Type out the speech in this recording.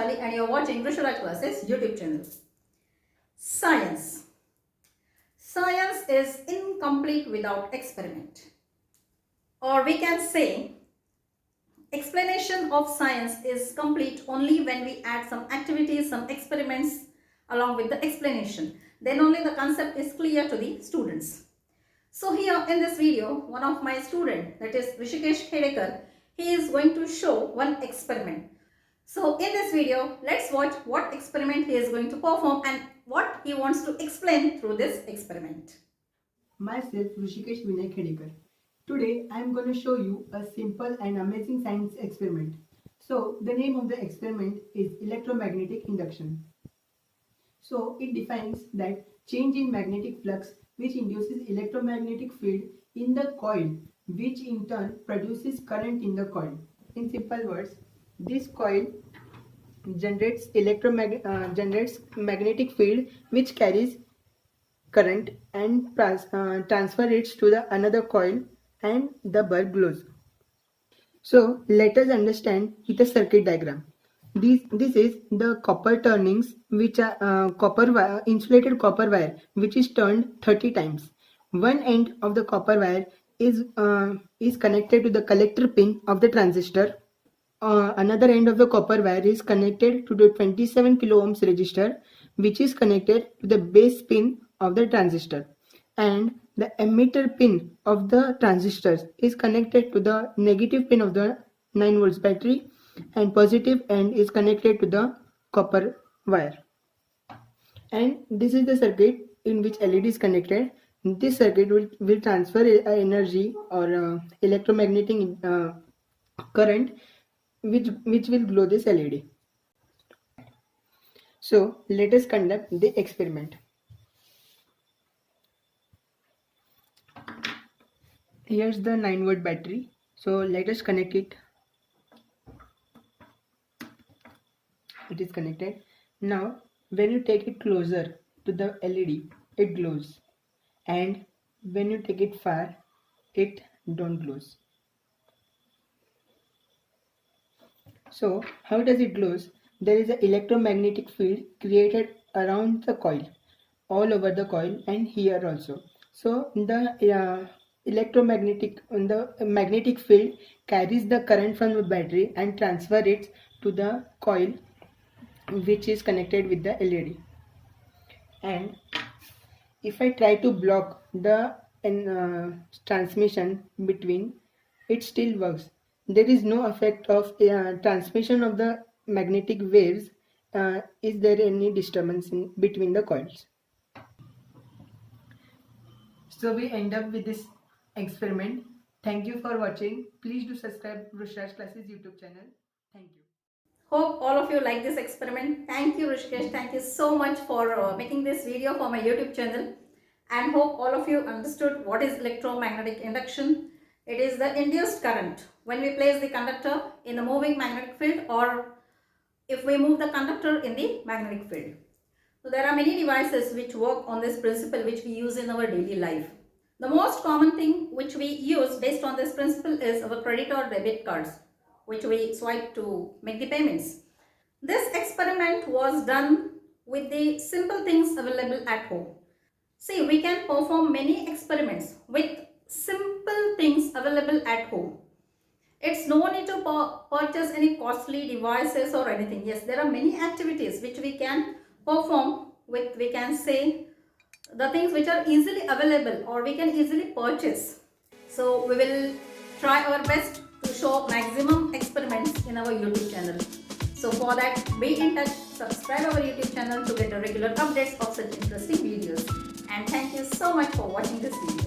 Vaishali and you're watching Risharaj Classes YouTube channel. Science. Science is incomplete without experiment. Or we can say, explanation of science is complete only when we add some activities, some experiments along with the explanation. Then only the concept is clear to the students. So here in this video, one of my student, that is Rishikesh Khedekar, he is going to show one experiment. So in this video, let's watch what experiment he is going to perform and what he wants to explain through this experiment. Myself Rishikesh Vinay Khedekar. Today I am going to show you a simple and amazing science experiment. So the name of the experiment is electromagnetic induction. So it defines that change in magnetic flux which induces electromagnetic field in the coil, which in turn produces current in the coil. In simple words, this coil generates magnetic field which carries current and transfer it to the another coil and the bulb glows. So let us understand with a circuit diagram. This is the copper turnings, which are insulated copper wire, which is turned 30 times. One end of the copper wire is connected to the collector pin of the transistor. Another end of the copper wire is connected to the 27 kilo ohms resistor, which is connected to the base pin of the transistor, and the emitter pin of the transistors is connected to the negative pin of the 9 volts battery, and positive end is connected to the copper wire. And this is the circuit in which LED is connected. This circuit will transfer energy or electromagnetic current which will glow this LED. So let us conduct the experiment. Here's the 9 volt battery. So let us connect it. It is connected. Now when you take it closer to the LED, it glows, and when you take it far, it don't glows. So how does it glows? There is an electromagnetic field created around the coil, all over the coil, and here also. So the magnetic field carries the current from the battery and transfer it to the coil, which is connected with the LED. And if I try to block the transmission between, it still works. There is no effect of transmission of the magnetic waves. Is there any disturbance in between the coils? So we end up with this experiment. Thank you for watching. Please do subscribe Risharaj Classes YouTube channel. Thank you. Hope all of you like this experiment. Thank you Rishikesh. Thank you so much for making this video for my YouTube channel. And hope all of you understood what is electromagnetic induction. It is the induced current when we place the conductor in the moving magnetic field, or if we move the conductor in the magnetic field. So there are many devices which work on this principle, which we use in our daily life. The most common thing which we use based on this principle is our credit or debit cards, which we swipe to make the payments. This experiment was done with the simple things available at home. See, we can perform many experiments with simple things available at home. It's no need to purchase any costly devices or anything. Yes, there are many activities which we can perform with, we can say, the things which are easily available or we can easily purchase. So we will try our best to show maximum experiments in our YouTube channel. So for that, be in touch, subscribe our YouTube channel to get the regular updates of such interesting videos. And thank you so much for watching this video.